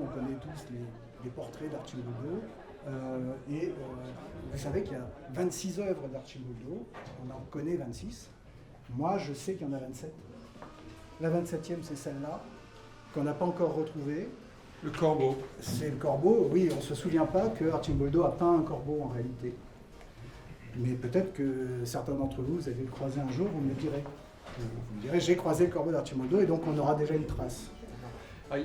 On connaît tous les portraits d'Arcimboldo. Vous savez qu'il y a 26 œuvres d'Arcimboldo. On en connaît 26. Moi, je sais qu'il y en a 27. La 27e, c'est celle-là, qu'on n'a pas encore retrouvée. Le corbeau. C'est le corbeau. Oui, on ne se souvient pas que Arcimboldo a peint un corbeau en réalité. Mais peut-être que certains d'entre vous, vous allez le croiser un jour, vous me le direz. Vous me direz, j'ai croisé le corbeau d'Arcimboldo, et donc on aura déjà une trace.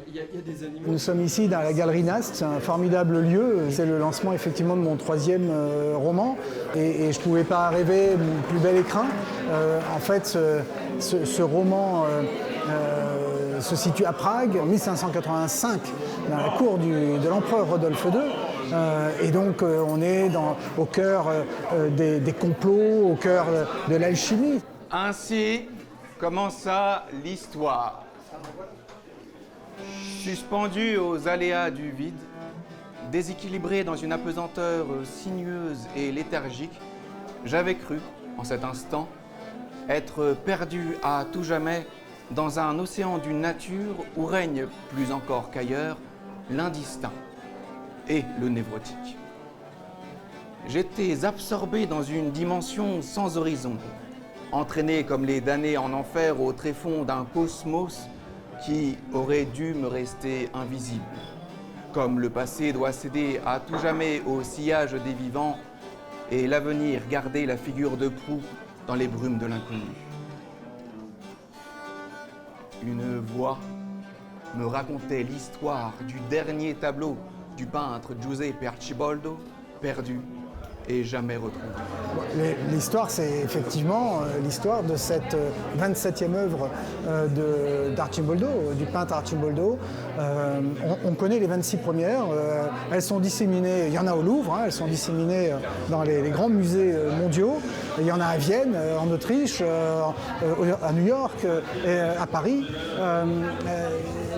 Il y a des animaux. Nous sommes ici dans la Galerie Nast, c'est un formidable lieu. C'est le lancement effectivement de mon 3e roman. Et je ne pouvais pas rêver plus bel écrin. En fait, ce roman se situe à Prague, en 1585, dans la cour de l'empereur Rodolphe II. Et donc on est au cœur des complots, au cœur de l'alchimie. Ainsi commença l'histoire. Suspendu aux aléas du vide, déséquilibré dans une apesanteur sinueuse et léthargique, j'avais cru, en cet instant, être perdu à tout jamais dans un océan d'une nature où règne, plus encore qu'ailleurs, l'indistinct et le névrotique. J'étais absorbé dans une dimension sans horizon, entraîné comme les damnés en enfer au tréfonds d'un cosmos qui aurait dû me rester invisible, comme le passé doit céder à tout jamais au sillage des vivants et l'avenir garder la figure de proue dans les brumes de l'inconnu. Une voix me racontait l'histoire du dernier tableau du peintre Giuseppe Arcimboldo, perdu et jamais retrouvé. L'histoire, c'est effectivement l'histoire de cette 27e œuvre d'Arcimboldo, du peintre Arcimboldo. On connaît les 26 premières, elles sont disséminées, il y en a au Louvre, elles sont disséminées dans les grands musées mondiaux. Il y en a à Vienne, en Autriche, à New York, à Paris.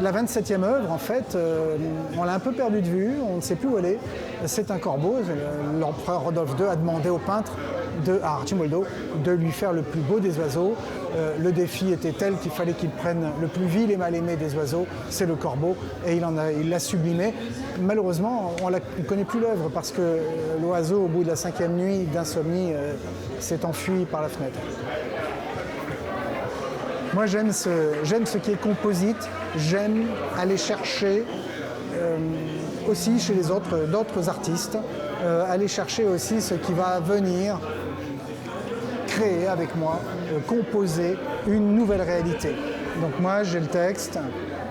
La 27e œuvre, en fait, on l'a un peu perdue de vue, on ne sait plus où elle est. C'est un corbeau. L'empereur Rodolphe II a demandé au peintre à Arcimboldo de lui faire le plus beau des oiseaux. Le défi était tel qu'il fallait qu'il prenne le plus vil et mal aimé des oiseaux, c'est le corbeau, et il l'a sublimé. Malheureusement, on ne connaît plus l'œuvre parce que l'oiseau, au bout de la 5e nuit d'insomnie, s'est enfui par la fenêtre. Moi, j'aime ce qui est composite, j'aime aller chercher aussi chez d'autres artistes, aller chercher aussi ce qui va venir créer avec moi, composer une nouvelle réalité. Donc moi, j'ai le texte,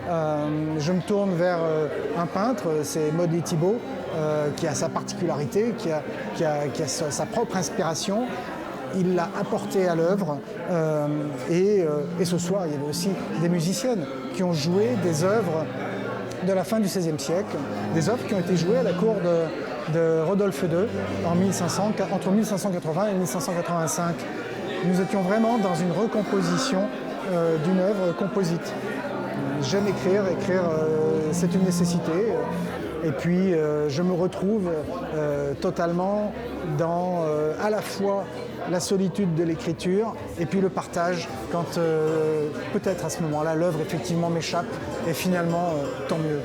je me tourne vers un peintre, c'est Maudley Thibault, qui a sa particularité, qui a sa propre inspiration. Il l'a apporté à l'œuvre et ce soir, il y avait aussi des musiciennes qui ont joué des œuvres de la fin du XVIe siècle, des œuvres qui ont été jouées à la cour de Rodolphe II entre 1580 et 1585. Nous étions vraiment dans une recomposition d'une œuvre composite. J'aime écrire c'est une nécessité. Et puis je me retrouve totalement dans à la fois la solitude de l'écriture et puis le partage quand peut-être à ce moment-là l'œuvre effectivement m'échappe et finalement tant mieux.